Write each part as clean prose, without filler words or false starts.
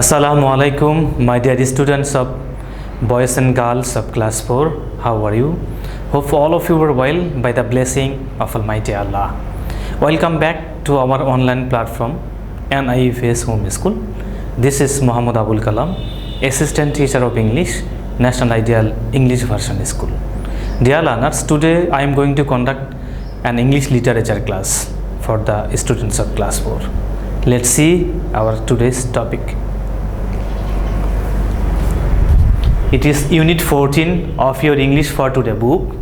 Assalamu alaikum, my dear students of boys and girls of class 4. How are you? Hope all of you are well by the blessing of Almighty Allah. Welcome back to our online platform NIFS Home School. This is Muhammad Abul Kalam, Assistant Teacher of English, National Ideal English Version School. Dear learners, today I am going to conduct an English literature class for the students of class 4. Let's see our today's topic. It is Unit 14 of your English for Today book,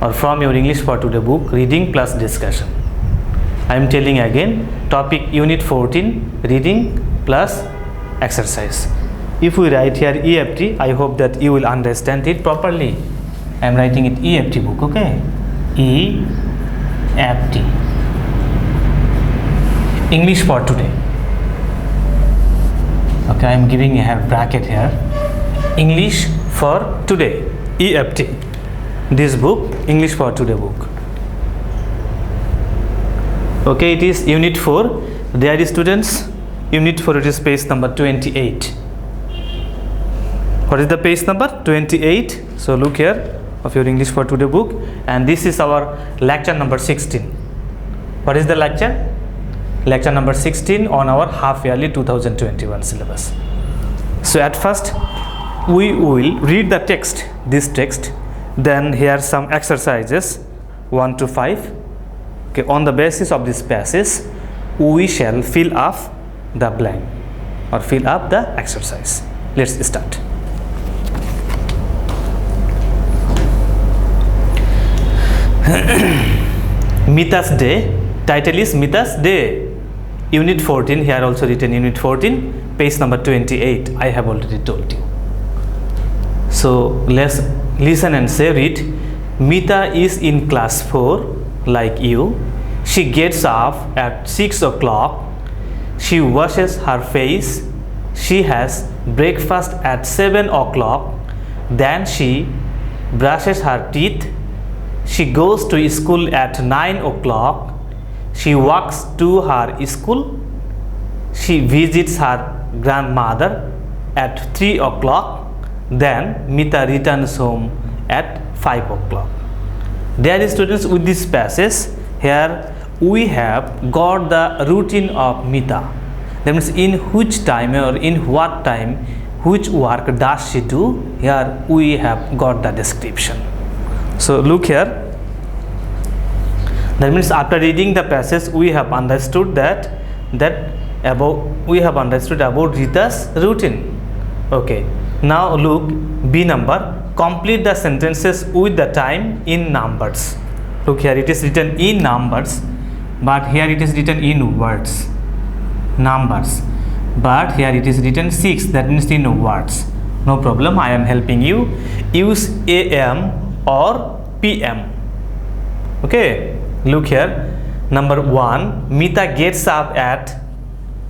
or from your English for Today book, Reading plus Discussion. I am telling again, topic Unit 14, Reading plus Exercise. If we write here EFT, I hope that you will understand it properly. I am writing it EFT book, okay? EFT, English for Today. Okay, I am giving a bracket here. English for Today, EFT. This book, English for Today book. Okay, it is Unit 4. Dear students, Unit 4, it is page number 28. What is the page number? 28. So look here of your English for Today book, and this is our lecture number 16. What is the lecture? Lecture number 16 on our half yearly 2021 syllabus. So at first we will read the text, this text, then here some exercises 1 to 5. Okay, on the basis of this passage we shall fill up the blank or fill up the exercise. Let's start. Mita's Day. Title is Mita's Day. Unit 14, here also written Unit 14, page number 28. I have already told you. So let's listen and say it. Mita is in class 4 like you. She gets up at 6 o'clock. She washes her face. She has breakfast at 7 o'clock. Then she brushes her teeth. She goes to school at 9 o'clock. She walks to her school. She visits her grandmother at 3 o'clock. Then Mita returns home at 5 o'clock. Dear students, with this passage, here we have got the routine of Mita. That means in which time or in what time, which work does she do? Here we have got the description. So look here. That means after reading the passage, we have understood we have understood about Rita's routine. Okay. Now look, B number. Complete the sentences with the time in numbers. Look here, it is written in numbers, but here it is written in words. Numbers. But here it is written 6. That means in words. No problem. I am helping you. Use AM or PM. Okay. Look here. Number 1. Mita gets up at.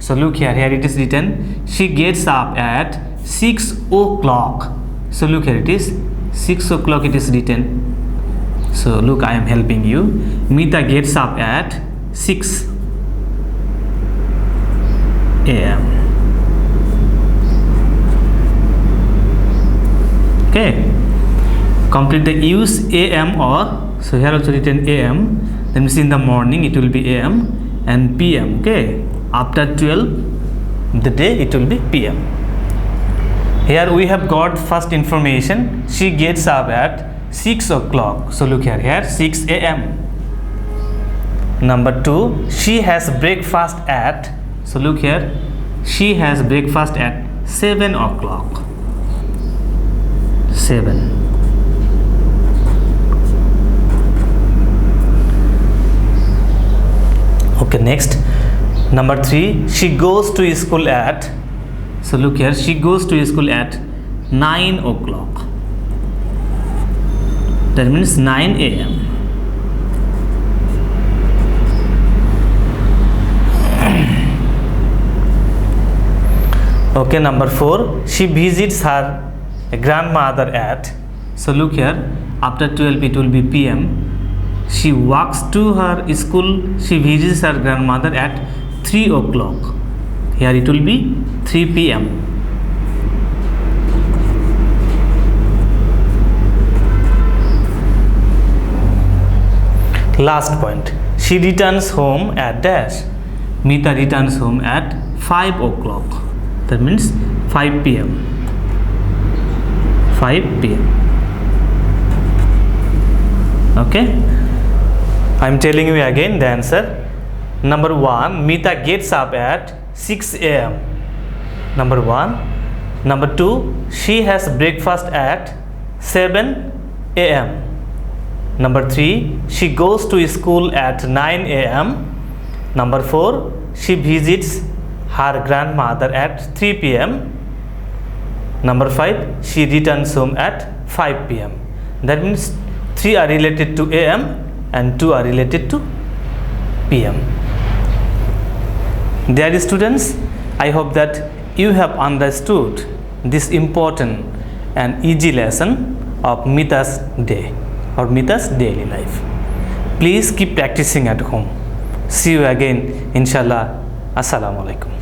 So look here. Here it is written. She gets up at 6 o'clock. So look here, it is 6 o'clock it is written. So look, I am helping you. Mita gets up at 6 a.m. Okay. Complete the use AM or, so here also written AM. That means in the morning it will be AM, and PM. Okay. After 12 the day it will be PM. Here we have got first information. She gets up at 6 o'clock. So look here 6 a.m. Number 2, she has breakfast at. So look here, she has breakfast at 7 o'clock. 7. Okay, next. Number 3, she goes to school at. So look here, she goes to school at 9 o'clock. That means 9 a.m. Okay, number 4, she visits her grandmother at. So look here, after 12 it will be PM. She walks to her school. She visits her grandmother at 3 o'clock. Here it will be 3 p.m. Last point. She returns home at dash. Mita returns home at 5 o'clock. That means 5 p.m. 5 p.m. Okay. I am telling you again the answer. Number 1, Mita gets up at 6 a.m. Number 1. Number 2, she has breakfast at 7 a.m. Number 3, she goes to school at 9 a.m. Number 4, she visits her grandmother at 3 p.m. Number 5, she returns home at 5 p.m. That means 3 are related to a.m. and 2 are related to p.m. Dear students, I hope that you have understood this important and easy lesson of Mita's day or Mita's daily life. Please keep practicing at home. See you again, inshallah. Assalamu alaikum.